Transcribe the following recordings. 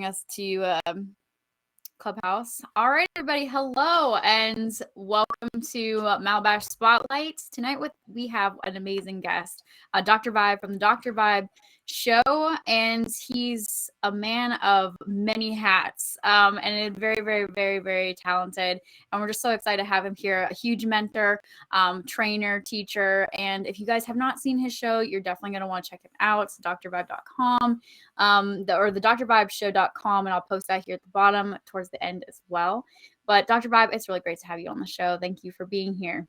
joining us to Clubhouse. All right, everybody, hello and welcome to Malibash Spotlight. Tonight we have an amazing guest, Dr. Vibe from the Dr. Vibe show, and he's a man of many hats, and very, very, very, very talented. And we're just so excited to have him here. A huge mentor, trainer, teacher. And if you guys have not seen his show, you're definitely going to want to check it out. It's drvibe.com, or the drvibeshow.com, and I'll post that here at the bottom towards the end as well. But Dr. Vibe, it's really great to have you on the show. Thank you for being here.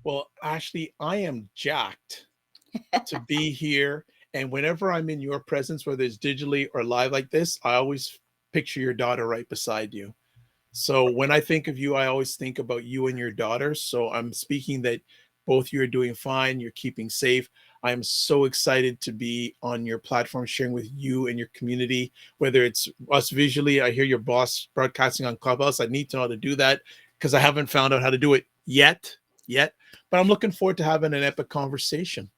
Well, Ashley, I am jacked to be here. And whenever I'm in your presence, whether it's digitally or live like this, I always picture your daughter right beside you. So when I think of you, I always think about you and your daughter. So I'm speaking that both you are doing fine, you're keeping safe. I am so excited to be on your platform, sharing with you and your community, whether it's us visually. I hear your boss broadcasting on Clubhouse. I need to know how to do that because I haven't found out how to do it yet. But I'm looking forward to having an epic conversation.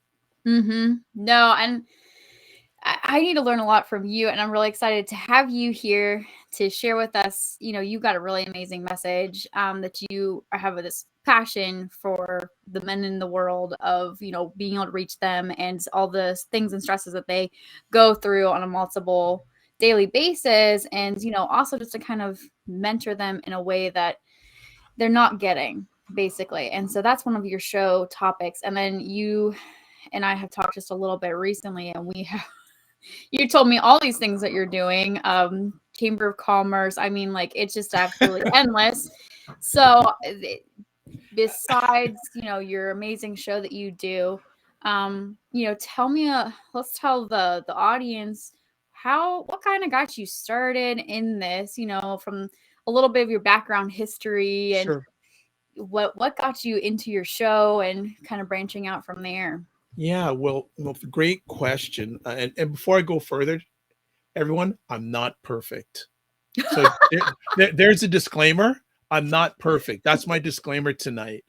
No, and I need to learn a lot from you, and I'm really excited to have you here to share with us. You know, you got a really amazing message, that you have this passion for the men in the world of, you know, being able to reach them and all the things and stresses that they go through on a multiple daily basis. And, you know, also just to kind of mentor them in a way that they're not getting, basically. And so that's one of your show topics. And then you and I have talked just a little bit recently, and you told me all these things that you're doing, Chamber of Commerce. I mean, like, it's just absolutely endless. So besides, you know, your amazing show that you do, you know, let's tell the audience what kind of got you started in this, you know, from a little bit of your background history and Sure. what got you into your show and kind of branching out from there. Yeah, well, great question. And before I go further, everyone, I'm not perfect. So there's a disclaimer. I'm not perfect. That's my disclaimer tonight.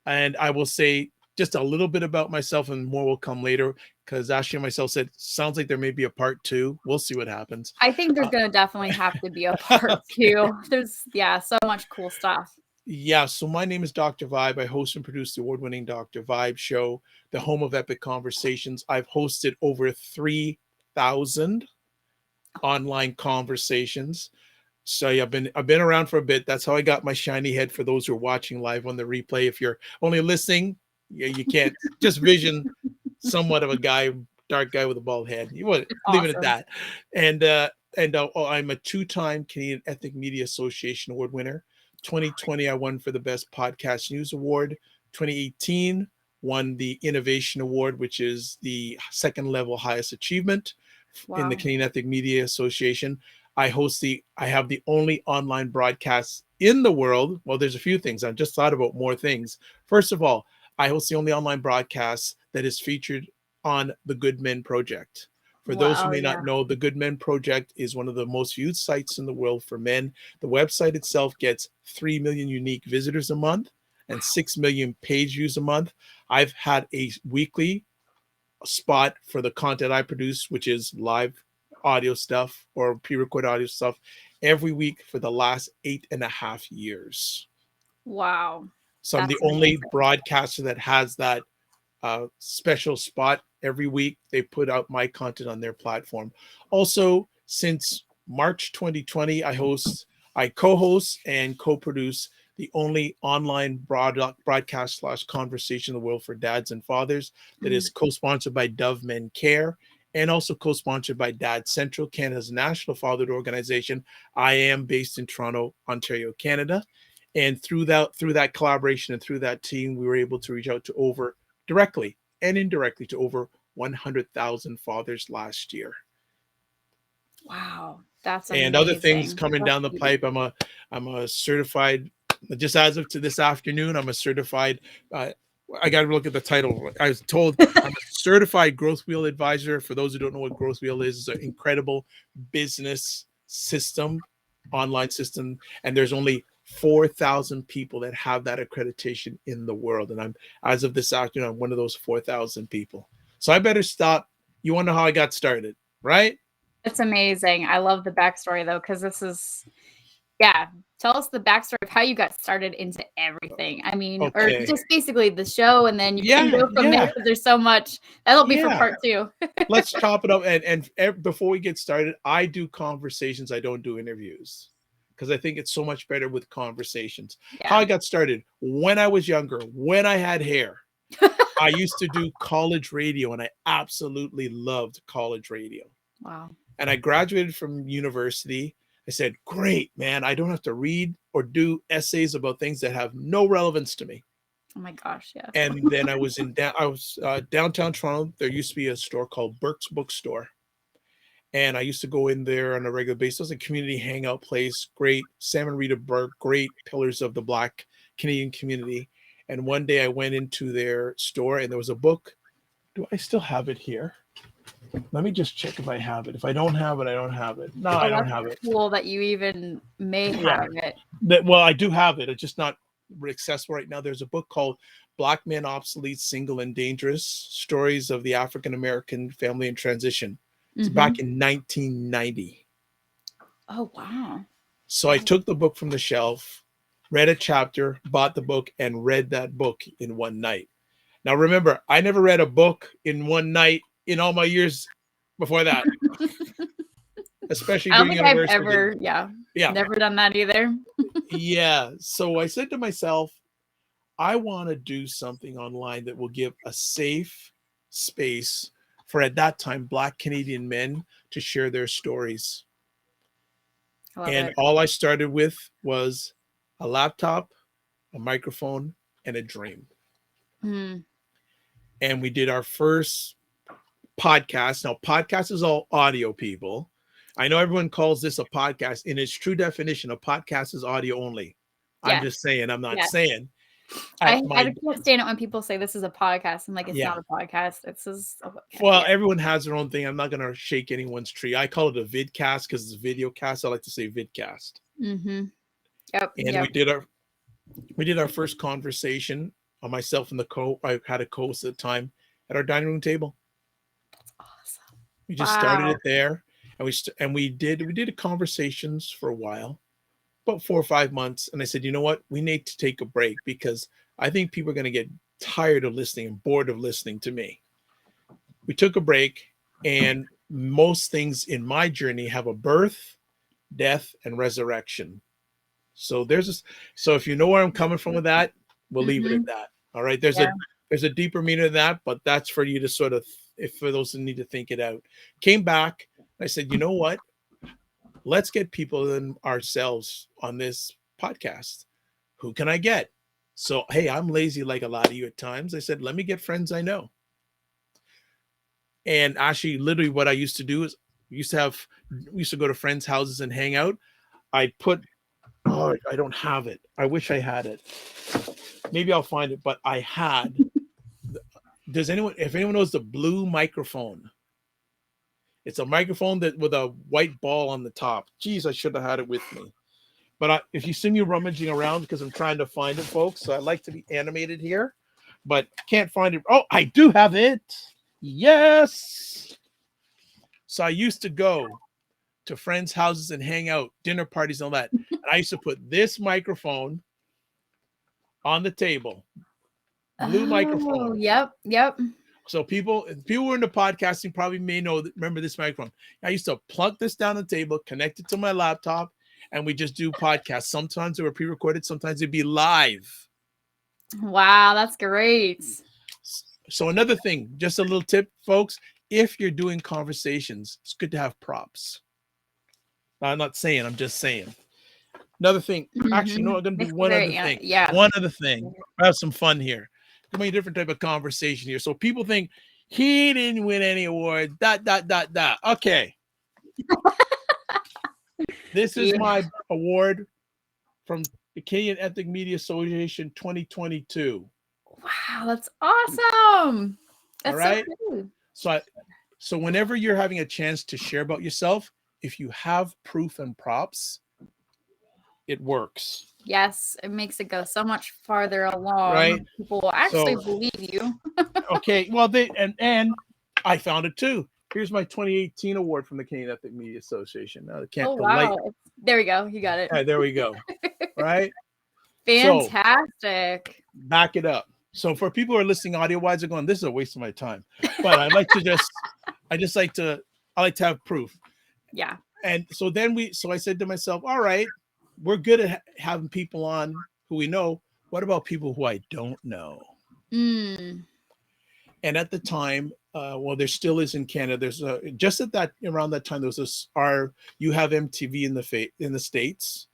And I will say just a little bit about myself, and more will come later, because Ashley and myself said, sounds like there may be a part two. We'll see what happens. I think there's going to definitely have to be a part Okay. two. There's, so much cool stuff. Yeah, so my name is Dr. Vibe. I host and produce the award-winning Dr. Vibe show, the home of epic conversations. I've hosted over 3,000 online conversations. So yeah, I've been around for a bit. That's how I got my shiny head. For those who are watching live on the replay, if you're only listening, you can't just vision somewhat of a guy, dark guy with a bald head. You would leave it at Awesome. that. And I'm a two-time Canadian Ethnic Media Association award winner. 2020, I won for the Best Podcast News Award. 2018, won the Innovation Award, which is the second level highest achievement in the Wow. Canadian Ethnic Media Association. I have the only online broadcast in the world. Well, there's a few things. I've just thought about more things. First of all, I host the only online broadcast that is featured on the Good Men Project. For those who Wow. may Yeah. not know, the Good Men Project is one of the most viewed sites in the world for men. The website itself gets 3 million unique visitors a month and 6 million page views a month. I've had a weekly spot for the content I produce, which is live audio stuff or pre-recorded audio stuff, every week for the last 8.5 years. Wow. So I'm the That's only amazing. broadcaster that has that special spot every week. They put out my content on their platform. Also, since March 2020, I co-host and co-produce the only online broadcast / conversation in the world for dads and fathers that is co-sponsored by Dove Men Care and also co-sponsored by Dad Central, Canada's national fatherhood organization. I am based in Toronto, Ontario, Canada. And through that collaboration and through that team, we were able to reach out to directly and indirectly to over 100,000 fathers last year. Wow. That's And other things amazing. coming down the pipe. I'm a certified, just as of to this afternoon, I'm a certified, I got to look at the title. I was told I'm a certified growth wheel advisor. For those who don't know what growth wheel is, it's an incredible business system, online system. And there's only 4,000 people that have that accreditation in the world. And as of this afternoon, I'm one of those 4,000 people. So I better stop. You want to know how I got started, right? It's amazing. I love the backstory though, because this is, yeah. Tell us the backstory of how you got started into everything. I mean, or Okay. just basically the show, and then you can Yeah, go from there yeah, because there's so much. That'll be for yeah. part two. Let's chop it up. And before we get started, I do conversations. I don't do interviews because I think it's so much better with conversations. How Yeah. I got started when I was younger, when I had hair, I used to do college radio, and I absolutely loved college radio. Wow. And I graduated from university. I said, "Great, man! I don't have to read or do essays about things that have no relevance to me." Oh my gosh. Yeah. And then I was downtown Toronto. There used to be a store called Burke's Bookstore, and I used to go in there on a regular basis. It was a community hangout place. Great Sam and Rita Burke, great pillars of the Black Canadian community. And one day I went into their store, and there was a book. Do I still have it here? Let me just check if I have it. If I don't have it, I don't have it. No, I Oh, don't that's have it. cool that you even may Yeah. have it. Well, I do have it. It's just not accessible right now. There's a book called Black Men Obsolete, Single, and Dangerous: Stories of the African American Family in Transition. It's back in 1990. Oh wow. So I took the book from the shelf, read a chapter, bought the book, and read that book in one night. Now, remember, I never read a book in one night in all my years before that, especially I don't during think I've university. ever, yeah, Yeah. never done that either. Yeah. So I said to myself, I want to do something online that will give a safe space for, at that time, Black Canadian men to share their stories. I love And it. all I started with was a laptop, a microphone, and a dream. Mm, And we did our first podcast. Now, podcast is all audio, people. I know everyone calls this a podcast. In its true definition, a podcast is audio only. I'm yes. just saying, I'm not Yes. saying. I At my can't stand it when people say this is a podcast. I'm like, it's Yeah. not a podcast. It's just, Well, yeah. everyone has their own thing. I'm not gonna shake anyone's tree. I call it a vidcast because it's a video cast. I like to say vidcast. Mm-hmm. Yep. And Yep. we did our first conversation on myself and I had a co-host at the time at our dining room table. That's awesome. We just started it there, and we did conversations for a while, about 4 or 5 months. And I said, you know what, we need to take a break because I think people are going to get tired of listening and bored of listening to me. We took a break, and most things in my journey have a birth, death, and resurrection. So so if you know where I'm coming from with that, we'll leave it at that. All right. There's a deeper meaning of that, but that's for you to sort of, if for those who need to think it out. Came back. I said, you know what? Let's get people and ourselves on this podcast. Who can I get? So, hey, I'm lazy like a lot of you at times. I said, let me get friends I know. And actually, literally, what I used to do is we used to go to friends' houses and hang out. I don't have it. I wish I had it. Maybe I'll find it, but I had. If anyone knows the blue microphone, it's a microphone that with a white ball on the top. Geez, I should have had it with me. But if you see me rummaging around, because I'm trying to find it, folks, so I like to be animated here, but can't find it. Oh, I do have it. Yes. So I used to go to friends' houses and hang out, dinner parties and all that. And I used to put this microphone on the table. Blue microphone. Yep. Yep. So people who are into podcasting probably may remember this microphone. I used to plug this down the table, connect it to my laptop, and we just do podcasts. Sometimes they were pre-recorded, sometimes it'd be live. Wow, that's great. So another thing, just a little tip, folks, if you're doing conversations, it's good to have props. I'm not saying, I'm just saying. Another thing, actually, I'm going to do one other thing. Yeah. One other thing. I have some fun here. Give me a different type of conversation here. So people think he didn't win any awards. ... Okay. This is my award from the Canadian Ethnic Media Association 2022. Wow, that's awesome. That's all right. So cool. So whenever you're having a chance to share about yourself, if you have proof and props, it works. Yes, it makes it go so much farther along. Right. People will actually believe you. Okay. Well, and I found it too. Here's my 2018 award from the Canadian Ethnic Media Association. Now the can't Oh the light. wow. There we go. You got it. There we go. Right. So Fantastic. back it up. So for people who are listening audio wise, they're going, "This is a waste of my time." But I like to have proof. Yeah. And so so I said to myself, "All right, we're good at having people on who we know. What about people who I don't know?" Mm. And at the time, well, there still is in Canada. There's just around that time there was you have MTV in the States.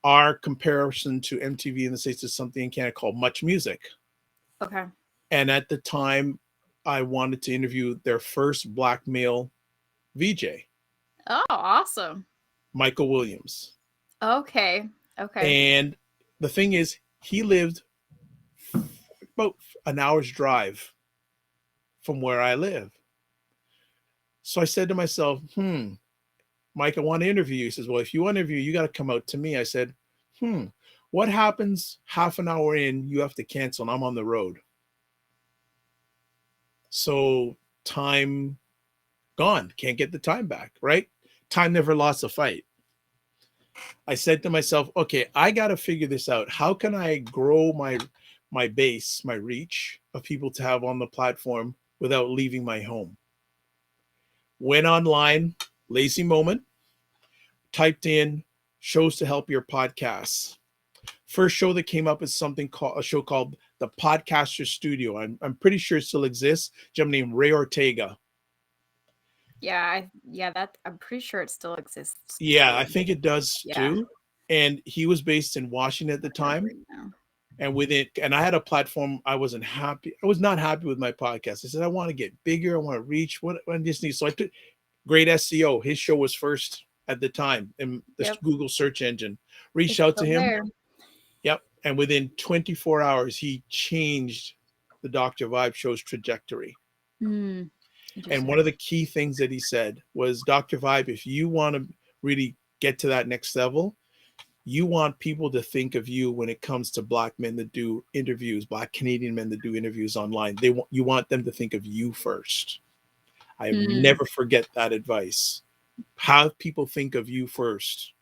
Our comparison to MTV in the States is something in Canada called Much Music. Okay. And at the time, I wanted to interview their first black male VJ, Oh, awesome. Michael Williams. Okay. Okay. And the thing is, he lived about an hour's drive from where I live. So I said to myself, Mike, I want to interview you. He says, well, if you want to interview, you got to come out to me. I said, what happens half an hour in, you have to cancel and I'm on the road. So time gone, can't get the time back, right? Time never lost a fight. I said to myself, okay, I got to figure this out. How can I grow my base, my reach of people to have on the platform without leaving my home? Went online, lazy moment, typed in shows to help your podcasts. First show that came up is a show called The Podcaster Studio. I'm pretty sure it still exists. A gentleman named Ray Ortega. Yeah, I'm pretty sure it still exists. Yeah, I think it does too. And he was based in Washington at the time. And I had a platform. I wasn't happy. I was not happy with my podcast. I said, I want to get bigger. I want to reach what I just need. So I took great SEO. His show was first at the time in the Google search engine. Reached out to him. There. Yep. And within 24 hours, he changed the Dr. Vibe show's trajectory. And one of the key things that he said was, Dr. Vibe, if you want to really get to that next level, you want people to think of you when it comes to black men that do interviews, black Canadian men that do interviews online. You want them to think of you first. I never forget that advice. Have people think of you first.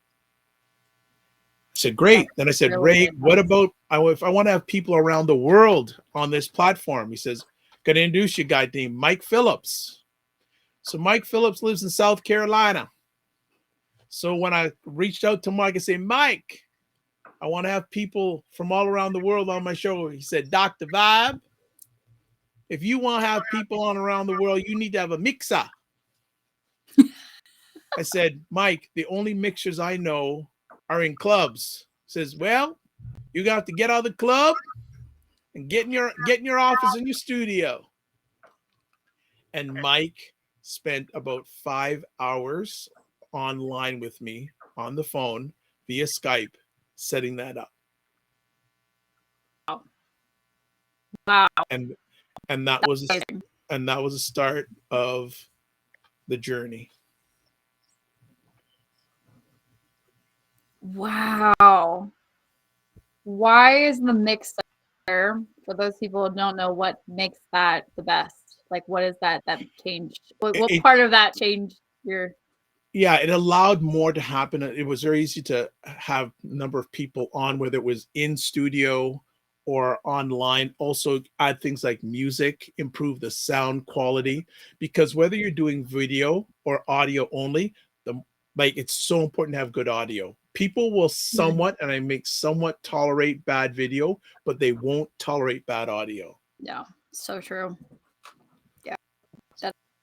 I said, great. Then I said, Ray, what about if I want to have people around the world on this platform? He says, got to introduce you a guy named Mike Phillips. So Mike Phillips lives in South Carolina. So when I reached out to Mike and said, Mike, I want to have people from all around the world on my show. He said, Dr. Vibe, if you want to have people on around the world, you need to have a mixer. I said, Mike, the only mixers I know are in clubs. He says, well, you got to get out of the club and get in your office in your studio. And Mike spent about 5 hours online with me on the phone via Skype, setting that up. Wow. And that was the start of the journey. Wow. Why is the mixer, for those people who don't know, what makes that the best? Like, what is that changed? What part of that changed your... Yeah, it allowed more to happen. It was very easy to have a number of people on, whether it was in studio or online. Also add things like music, improve the sound quality, because whether you're doing video or audio only, it's so important to have good audio. People will somewhat tolerate bad video, but they won't tolerate bad audio. Yeah, so true. Yeah.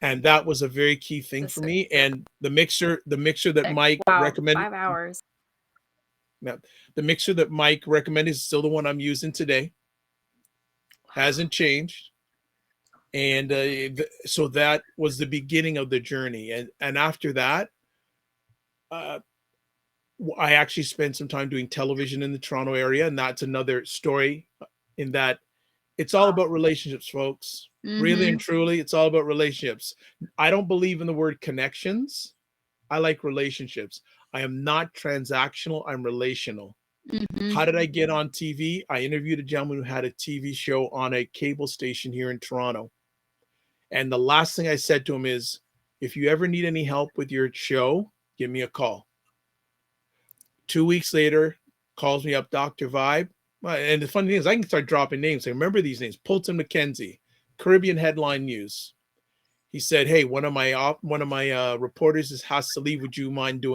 And that was a very key thing for me. And the mixer that Mike recommended. 5 hours. Yeah, the mixer that Mike recommended is still the one I'm using today. Hasn't changed. And so that was the beginning of the journey. And after that, I actually spent some time doing television in the Toronto area. And that's another story, in that it's all about relationships, folks. Really and truly, it's all about relationships. I don't believe in the word connections. I like relationships. I am not transactional. I'm relational. How did I get on TV? I interviewed a gentleman who had a TV show on a cable station here in Toronto. And the last thing I said to him is, If you ever need any help with your show, give me a call. 2 weeks later, calls me up, Dr. Vibe. And the funny thing is, I can start dropping names. I remember these names: Polton McKenzie, Caribbean Headline News. He said, "Hey, one of my reporters has to leave. Would you mind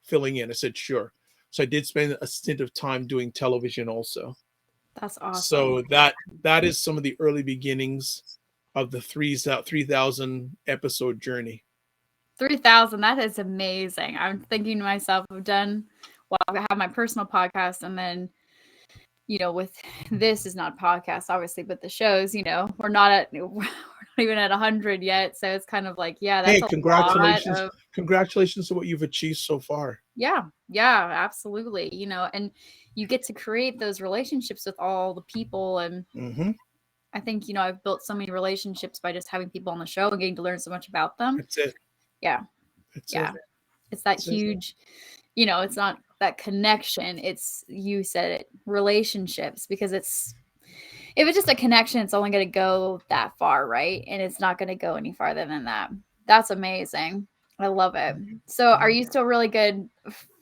filling in?" I said, "Sure." So I did spend a stint of time doing television also. That's awesome. So that is some of the early beginnings of the 3,000 episode journey. 3,000, that is amazing. I'm thinking to myself, I have my personal podcast, and then, with this is not a podcast, obviously, but the shows, we're not even at 100 yet. So it's kind of like, yeah, Hey, that's a lot congratulations. of, Congratulations to what you've achieved so far. yeah, yeah, absolutely. And you get to create those relationships with all the people. And Mm-hmm. I think, I've built so many relationships by just having people on the show and getting to learn so much about them. That's it. Yeah. That's it. Yeah. It's that That's it. huge, it's not that connection. It's, you said it, relationships, because if it's just a connection, it's only going to go that far, right? And it's not going to go any farther than that. That's amazing. I love it. So are you still really good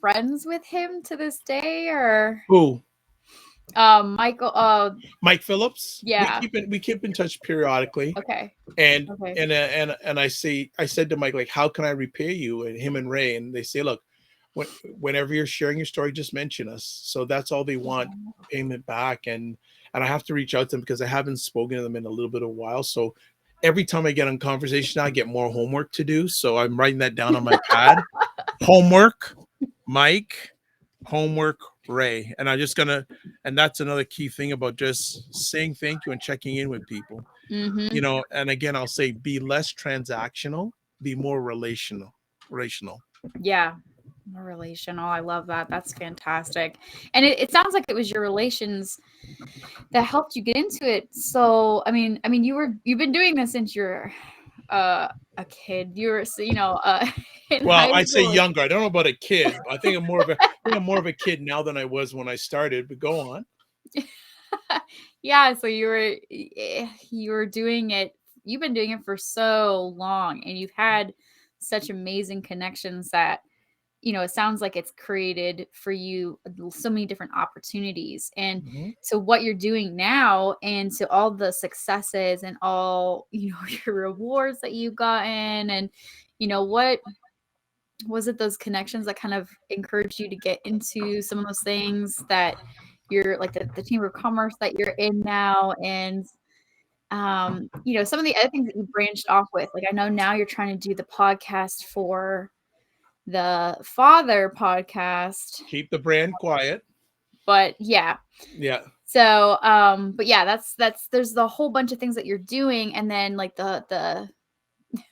friends with him to this day, or Who? Michael? Mike Phillips. Yeah. We keep in touch periodically. Okay. And Okay. and I said to Mike, like, how can I repay you? And him and Ray, and they say, look, whenever you're sharing your story, just mention us. So that's all they want, payment back. And I have to reach out to them because I haven't spoken to them in a little bit of a while. So every time I get on conversation, I get more homework to do. So I'm writing that down on my pad. Homework, Mike, homework, Ray. And and that's another key thing about just saying thank you and checking in with people. Mm-hmm. And again, I'll say be less transactional, be more relational. Yeah. More relational. I love that. That's fantastic. And it sounds like it was your relations that helped you get into it. So, I mean, you've been doing this since you're a kid. You're, in Well, high I'd say school. younger. I don't know about a kid. I think I'm more of a kid now than I was when I started, but go on. Yeah. So you were doing it. You've been doing it for so long, and you've had such amazing connections that, it sounds like it's created for you so many different opportunities. And Mm-hmm. to what you're doing now, and to all the successes and all, your rewards that you've gotten. And, what was it, those connections that kind of encouraged you to get into some of those things that you're like, the Chamber of Commerce that you're in now? And, some of the other things that you branched off with, like, I know now you're trying to do the podcast for the Father podcast, Keep the brand quiet. but yeah. Yeah. So, but yeah, there's the whole bunch of things that you're doing, and then like I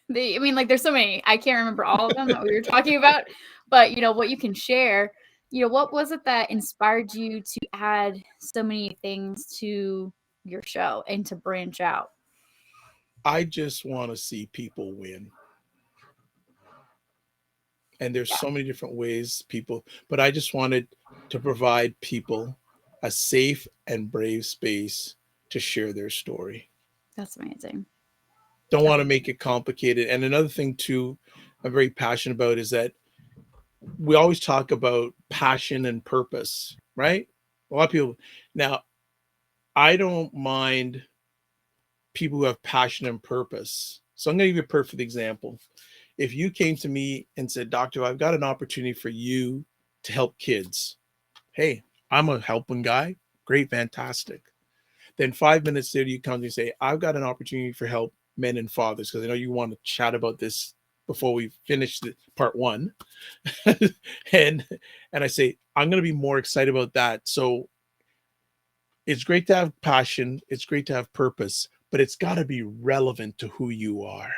mean, like, there's so many, I can't remember all of them that we were talking about, but what you can share, what was it that inspired you to add so many things to your show and to branch out? I just want to see people win. And there's so many different ways but I just wanted to provide people a safe and brave space to share their story. That's amazing. Don't want to make it complicated. And another thing too, I'm very passionate about is that we always talk about passion and purpose, right? A lot of people. Now, I don't mind people who have passion and purpose. So I'm going to give you a perfect example. If you came to me and said, Doctor, I've got an opportunity for you to help kids. Hey, I'm a helping guy. Great, fantastic. Then 5 minutes later, you come to me and say, I've got an opportunity for help men and fathers, because I know you want to chat about this before we finish the part one. and I say, I'm going to be more excited about that. So it's great to have passion. It's great to have purpose, but it's got to be relevant to who you are.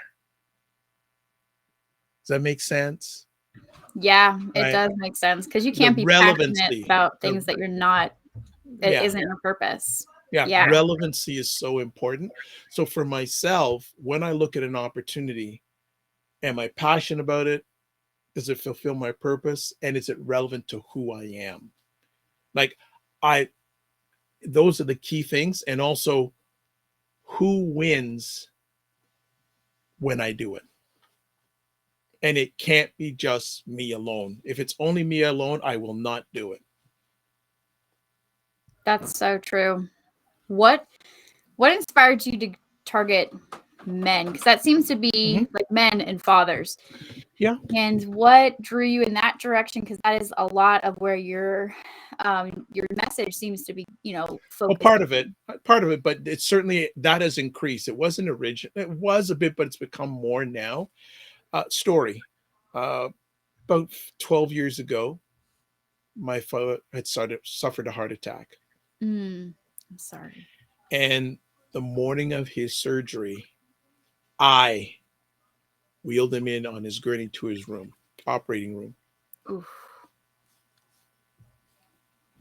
Does that make sense? Yeah, it Right. does make sense, because you The can't be passionate relevancy. about things that you're not, that Yeah. isn't your purpose. Yeah. Yeah. Relevancy is so important. So for myself, when I look at an opportunity, am I passionate about it? Does it fulfill my purpose? And is it relevant to who I am? Like, those are the key things. And also, who wins when I do it? And it can't be just me alone. If it's only me alone, I will not do it. That's so true. What what inspired you to target men? Because that seems to Mm-hmm. be like men and fathers. Yeah. And what drew you in that direction? Because that is a lot of where your message seems to be, Well, focused. part of it, but it's certainly that has increased. It wasn't original. It was a bit, but it's become more now. Story. Uh, about 12 years ago, my father had suffered a heart attack. I'm sorry. And the morning of his surgery, I wheeled him in on his gurney to his room, operating room. Oof,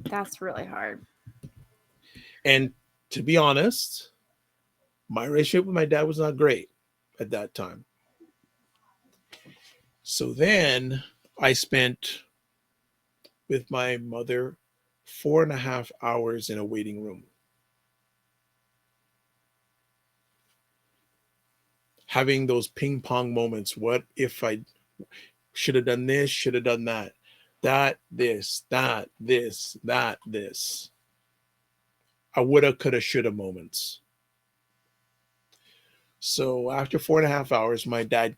that's really hard. And to be honest, my relationship with my dad was not great at that time. So then I spent with my mother 4.5 hours in a waiting room, having those ping pong moments. What if I should have done this, should have done that, this. I woulda, coulda, shoulda moments. So after 4.5 hours, my dad,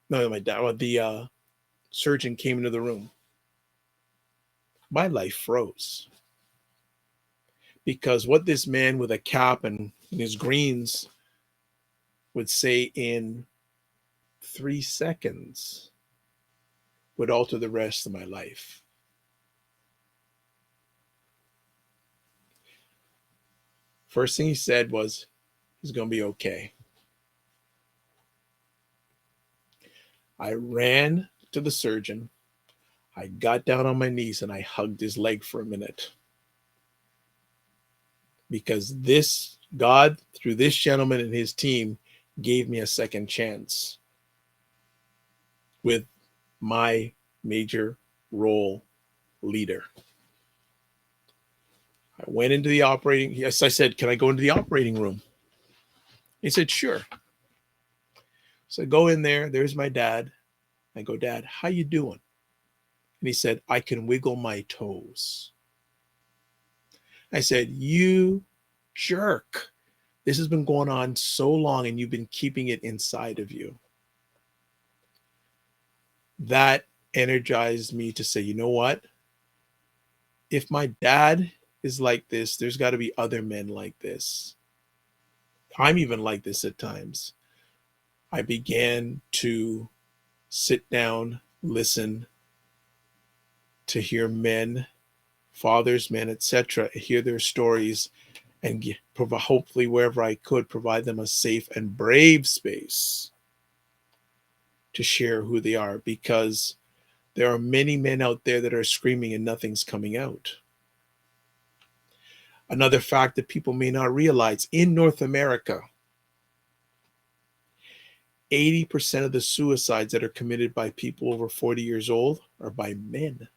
no, my dad, well, the surgeon came into the room. My life froze because what this man with a cap and his greens would say in 3 seconds would alter the rest of my life. First thing he said was, he's going to be okay. I ran to the surgeon. I got down on my knees and I hugged his leg for a minute. Because this, God, through this gentleman and his team, gave me a second chance with my major role leader. I went into the operating. Yes, I said, "Can I go into the operating room?" He said, "Sure." So I go in there. There's my dad. I go, "Dad, how you doing?" And he said, "I can wiggle my toes." I said, "You jerk. This has been going on so long and you've been keeping it inside of you." That energized me to say, you know what? If my dad is like this, there's got to be other men like this. I'm even like this at times. I began to sit down, listen, to hear men, fathers, men, etc., hear their stories, and hopefully wherever I could provide them a safe and brave space to share who they are, because there are many men out there that are screaming and nothing's coming out. Another fact that people may not realize, in North America, 80% of the suicides that are committed by people over 40 years old are by men.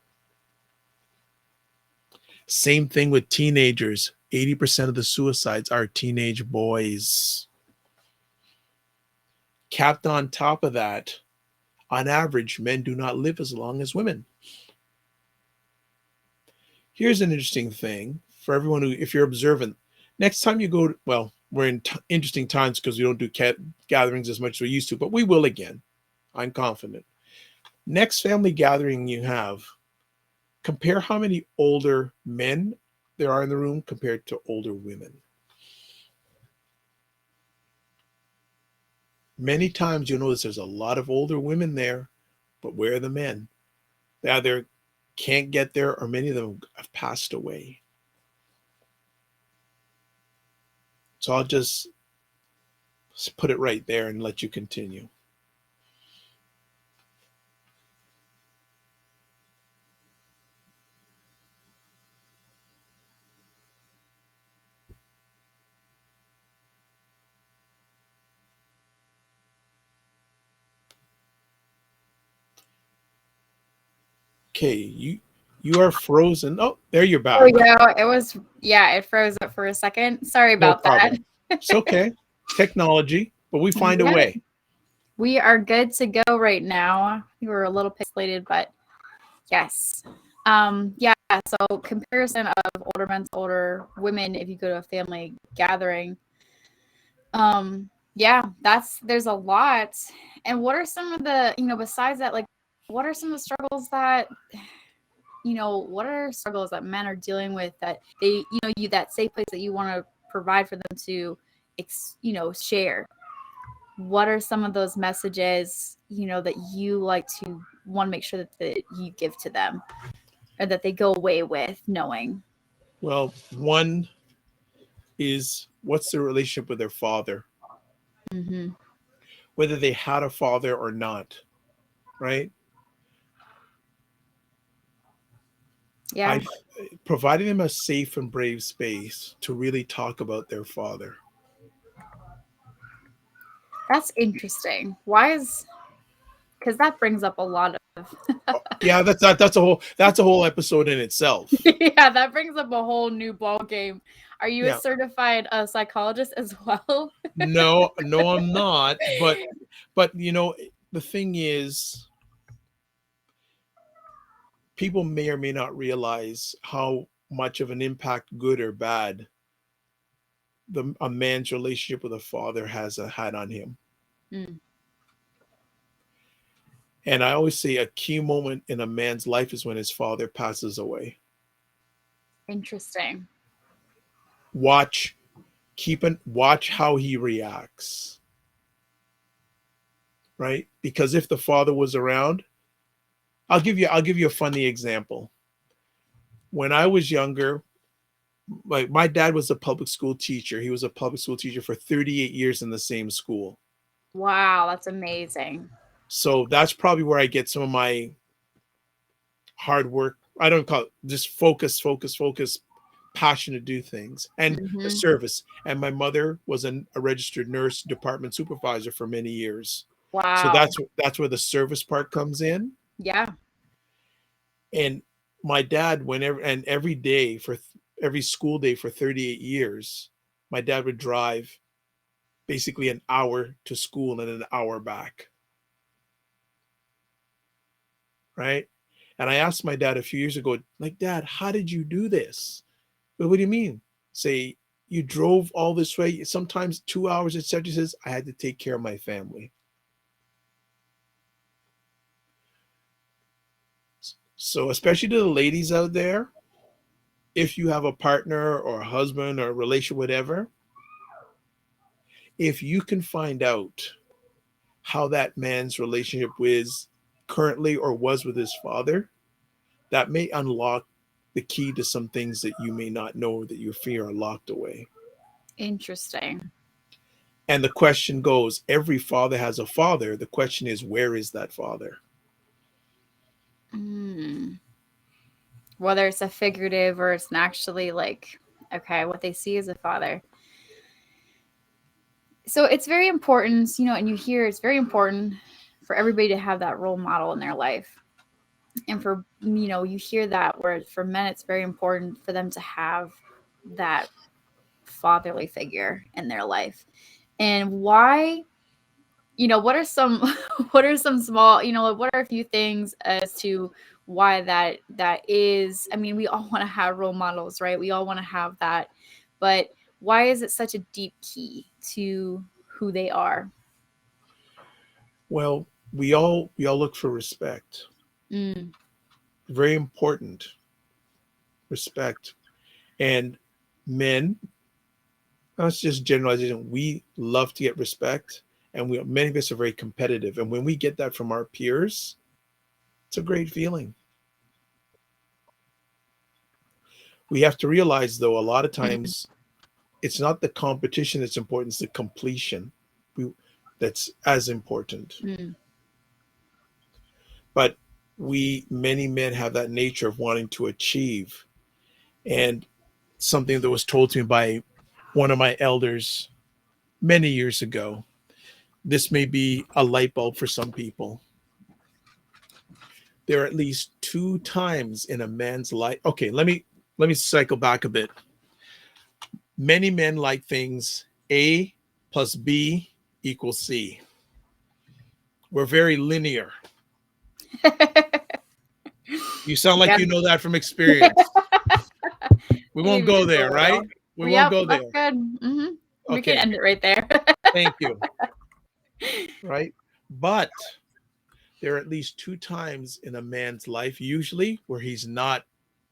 Same thing with teenagers. 80% of the suicides are teenage boys. Capped on top of that, on average, men do not live as long as women. Here's an interesting thing for everyone who, if you're observant, next time you go, well, we're in interesting times because we don't do gatherings as much as we used to, but we will again. I'm confident. Next family gathering you have, compare how many older men there are in the room compared to older women. Many times you'll notice there's a lot of older women there, but where are the men? They either can't get there or many of them have passed away. So I'll just put it right there and let you continue. Okay, you are frozen. Oh, there you're There we back. go. It froze up for a second. Sorry No about that. problem. It's okay. Technology, but we find a Yeah, way. We are good to go right now. We were a little pixelated, but yes. Yeah, so comparison of older men to older women if you go to a family gathering. Yeah, there's a lot. And what are some of the, besides that, like what are some of the struggles that what are struggles that men are dealing with that they, that safe place that you want to provide for them to share? What are some of those messages, that you like to want to make sure that you give to them or that they go away with knowing? Well, one is what's their relationship with their father, Mm-hmm. whether they had a father or not, right? Yeah, I providing them a safe and brave space to really talk about their father. that's interesting. Why is because that brings up a lot of Yeah, that's a whole episode in itself. yeah, that brings up a whole new ball game. Are you a Yeah. certified psychologist as well? No, no, I'm not. But the thing is, people may or may not realize how much of an impact, good or bad, a man's relationship with a father has had on him. Mm, And I always say a key moment in a man's life is when his father passes away. interesting. Watch, watch how he reacts, right? Because if the father was around, I'll give you a funny example. When I was younger, like my dad was a public school teacher. He was a public school teacher for 38 years in the same school. Wow, that's amazing. So that's probably where I get some of my hard work. I don't call it just focus, passion to do things and a Mm-hmm. service. And my mother was a registered nurse, department supervisor for many years. So Wow. that's where the service part comes in. Yeah. And my dad, whenever and every day for every school day for 38 years, my dad would drive basically an hour to school and an hour back, right? And I asked my dad a few years ago, like, Dad, how did you do this? But what do you mean? Say you drove all this way, sometimes 2 hours, etc. He says, I had to take care of my family. So, especially to the ladies out there, if you have a partner or a husband or a relation, whatever, if you can find out how that man's relationship was currently or was with his father, that may unlock the key to some things that you may not know that you fear are locked away. Interesting. And the question goes, every father has a father. The question is, where is that father? Mm. Whether it's a figurative or it's an actually like, okay, what they see as a father. So it's very important, and you hear it's very important for everybody to have that role model in their life. And for, you hear that where for men, it's very important for them to have that fatherly figure in their life. And why, what are some what are some small, like, what are a few things as to why that is? I mean, we all want to have role models, right? We all want to have that, but why is it such a deep key to who they are? Well, we all look for respect. Mm, Very important respect. And men, that's just generalization. We love to get respect, and many of us are very competitive. And when we get that from our peers, it's a great feeling. We have to realize, though, a lot of mm, times it's not the competition that's important; it's the completion we, that's as important. mm. But many men have that nature of wanting to achieve. And something that was told to me by one of my elders many years ago. This may be a light bulb for some people. There are at least two times in a man's life. Okay, let me cycle back a bit. Many men like things A plus B equals C. We're very linear. You sound like Yeah. you know that from experience. We I won't gave you go just a there, right? little. We won't Yep, go that's there. good. We can Okay. end it right there. Thank you. Right. But there are at least two times in a man's life, usually, where he's not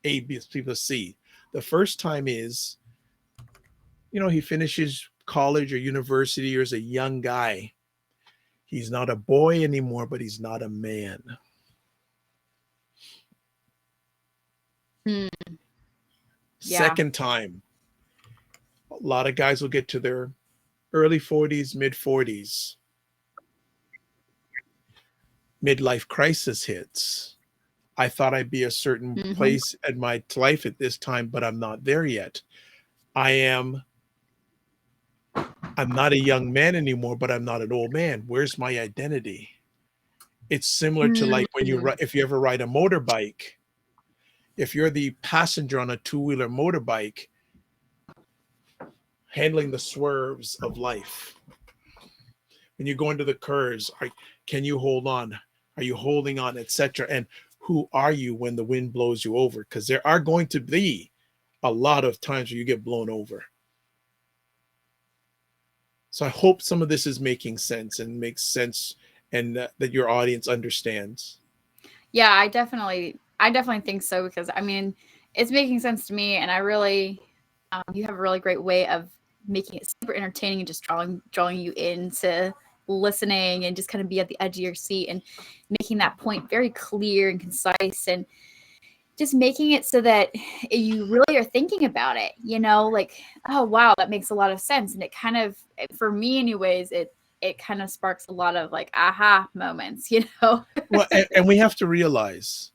A, B, C. The first time is, he finishes college or university or is a young guy. He's not a boy anymore, but he's not a man. Hmm, yeah. Second time, a lot of guys will get to their early 40s, mid 40s. Midlife crisis hits. I thought I'd be a certain Hmm. place in my life at this time, but I'm not there yet. I am I'm not a young man anymore, but I'm not an old man. Where's my identity? It's similar to like when Hmm. if you ever ride a motorbike, if you're the passenger on a two-wheeler motorbike handling the swerves of life, when you go into the curves, can you hold on? Are you holding on, etc.? And who are you when the wind blows you over? Because there are going to be a lot of times where you get blown over. So I hope some of this is making sense and makes sense, and that your audience understands. Yeah, I definitely think so because I mean, it's making sense to me, and I really, you have a really great way of making it super entertaining and just drawing you into listening and just kind of be at the edge of your seat and making that point very clear and concise and just making it so that you really are thinking about it, like, oh wow, that makes a lot of sense. And it kind of, for me anyways, it kind of sparks a lot of like aha moments, Well, and we have to realize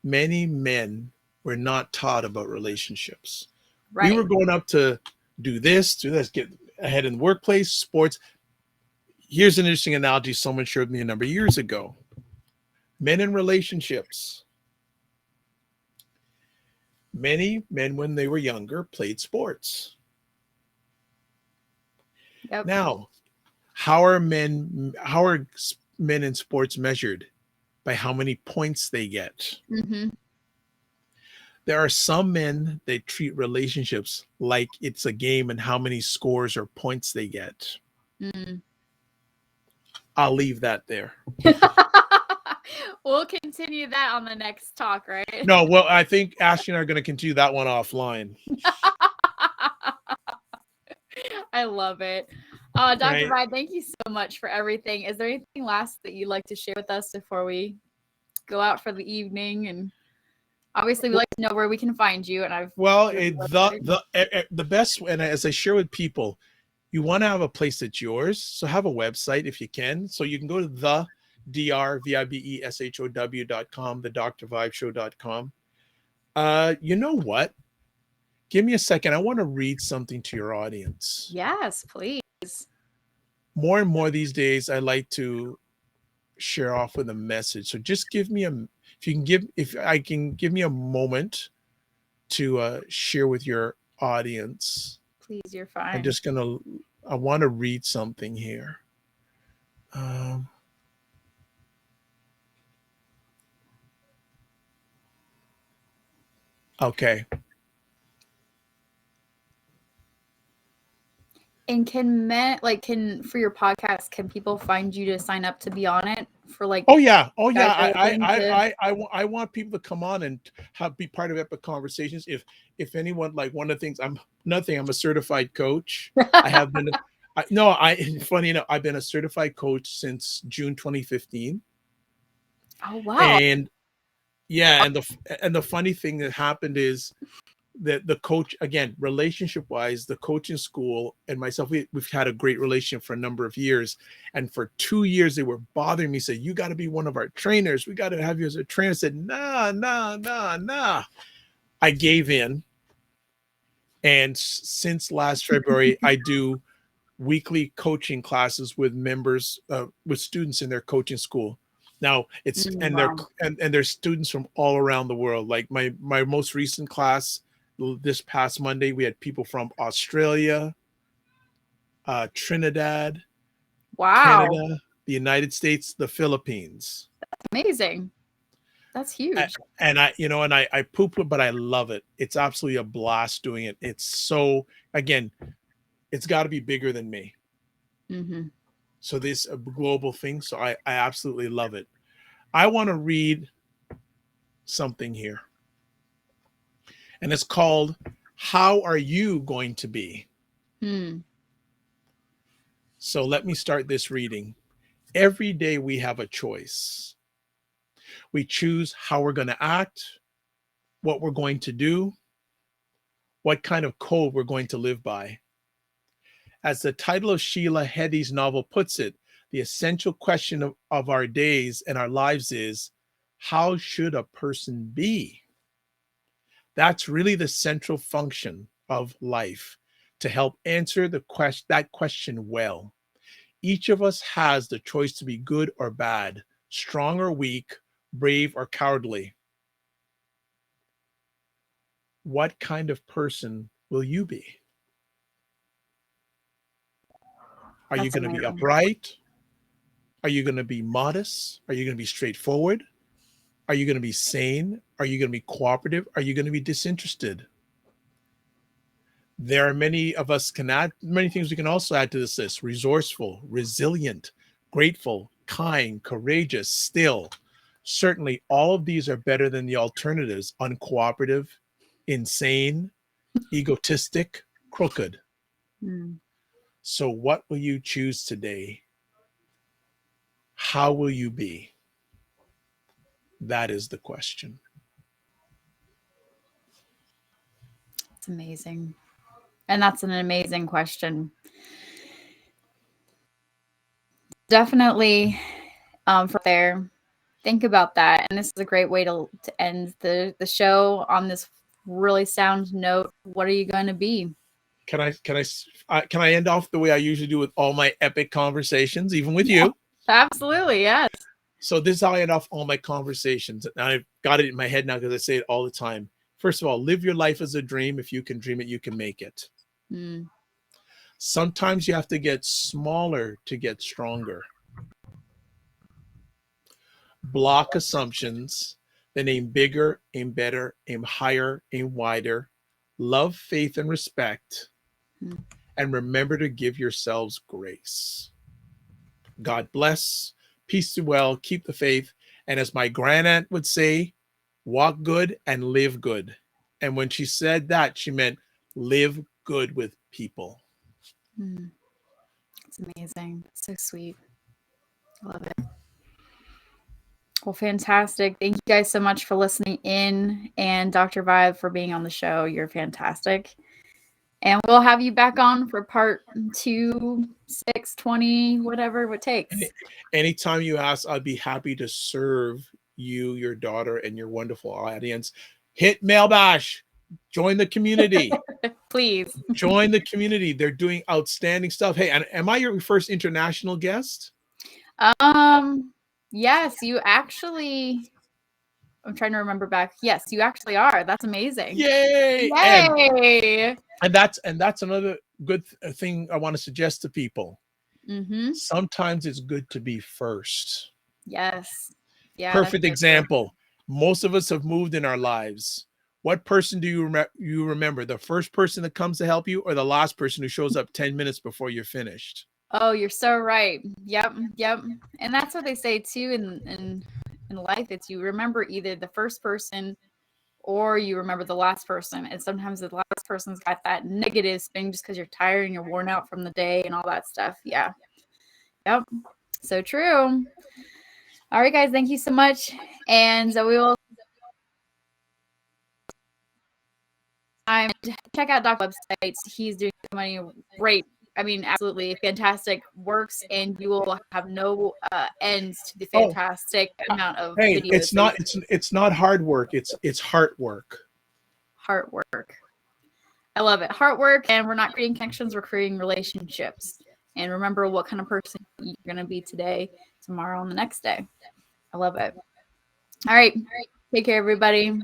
many men were not taught about relationships. We Right. were going up to do this, get ahead in the workplace, sports. Here's an interesting analogy someone showed me a number of years ago. Men in relationships. Many men, when they were younger, played sports. Yep. Now, how are men in sports measured? By how many points they get. Hmm. There are some men that treat relationships like it's a game and how many scores or points they get. Mm. I'll leave that there. We'll continue that on the next talk, right? No, well, I think Ashley and I are going to continue that one offline. I love it. Dr. Right. Vi, thank you so much for everything. Is there anything last that you'd like to share with us before we go out for the evening? And obviously, we like to know where we can find you. And I've Well, heard your website. the best, and as I share with people, you want to have a place that's yours. So have a website if you can. So you can go to the drvibeshow.com, the drvibeshow.com. You know what? Give me a second. I want to read something to your audience. Yes, please. More and more these days, I like to share off with a message. So just give me if I can give me a moment to share with your audience. Please, you're I'm fine. just gonna. I want to read something here. Um, okay. And can men like can for your podcast, can people find you to sign up to be on it for like Oh yeah. Oh guys yeah. are looking to? I want people to come on and be part of Epic Conversations. If anyone, like, one of the things, I'm nothing. I'm a certified coach. I have been. I no. I Funny enough, I've been a certified coach since June 2015. Oh wow. And yeah, and the funny thing that happened is that the coach, again, relationship wise, the coaching school and myself, we've had a great relationship for a number of years. And for 2 years they were bothering me, said, you got to be one of our trainers, we got to have you as a trainer. I said, nah, nah, nah, nah. I gave in. And since last February, I do weekly coaching classes with members, with students in their coaching school. Now it's and they're Wow. and there's students from all around the world. Like my most recent class this past Monday, we had people from Australia, Trinidad, Wow. Canada. the United States, the Philippines. Amazing. That's huge. And I poop it, but I love it. It's absolutely a blast doing it. It's so, again, it's got to be bigger than me. Mm-hmm. So this a global thing. So I absolutely love it. I want to read something here, and it's called "How Are You Going to Be?" Hmm. So let me start this reading. Every day we have a choice. We choose how we're going to act, what we're going to do, what kind of code we're going to live by. As the title of Sheila Heti's novel puts it, the essential question of our days and our lives is, how should a person be? That's really the central function of life, to help answer that question well. Each of us has the choice to be good or bad, strong or weak, brave or cowardly. What kind of person will you be? Are you That's going to be amazing. upright? Are you going to be modest? Are you going to be straightforward? Are you going to be sane? Are you going to be cooperative? Are you going to be disinterested? There are many of us can add many things we can also add to this list: resourceful, resilient, grateful, kind, courageous, still. Certainly, all of these are better than the alternatives: uncooperative, insane, egotistic, crooked. Hmm. So, what will you choose today? How will you be? That is the question. It's amazing. And that's an amazing question. Definitely for there. Think about that. And this is a great way to end the show on this really sound note. What are you going to be? Can I end off the way I usually do with all my epic conversations, even with you? Absolutely, yes. So this is how I end off all my conversations. And I've got it in my head now because I say it all the time. First of all, live your life as a dream. If you can dream it, you can make it. Mm. Sometimes you have to get smaller to get stronger. Block assumptions, then aim bigger, aim better, aim higher, aim wider. Love, faith, and respect. Mm. And remember to give yourselves grace. God bless. Peace to well. Keep the faith. And as my grandaunt would say, walk good and live good. And when she said that, she meant live good with people. Mm. It's amazing. So sweet. I love it. Well, fantastic. Thank you guys so much for listening in, and Dr. Vibe for being on the show. You're fantastic. And we'll have you back on for part 2, 6, 20, whatever it takes. Anytime you ask, I'd be happy to serve you, your daughter, and your wonderful audience. Hit Malibash. Join the community. Please. Join the community. They're doing outstanding stuff. Hey, and am I your first international guest? Yes, you actually, I'm trying to remember back. Yes, you actually are. That's amazing. Yay! Yay! And that's another good thing I want to suggest to people. Mm-hmm. Sometimes it's good to be first. Yes. Yeah, that's Perfect so true. example. Most of us have moved in our lives. What person do you remember? The first person that comes to help you, or the last person who shows up 10 minutes before you're finished? Oh, you're so right. Yep, yep. And that's what they say too in life. It's you remember either the first person or you remember the last person. And sometimes the last person's got that negative spin just because you're tired and you're worn out from the day and all that stuff. Yeah. Yep. So true. All right, guys. Thank you so much. And we will check out Doc's websites. He's doing so many great, I mean, absolutely fantastic works, and you will have no ends to the Oh, fantastic amount of hey, videos. it's not hard work. It's heart work. Heart work. I love it. Heart work, and we're not creating connections, we're creating relationships. And remember what kind of person you're going to be today, tomorrow, and the next day. I love it. All right. Take care, everybody.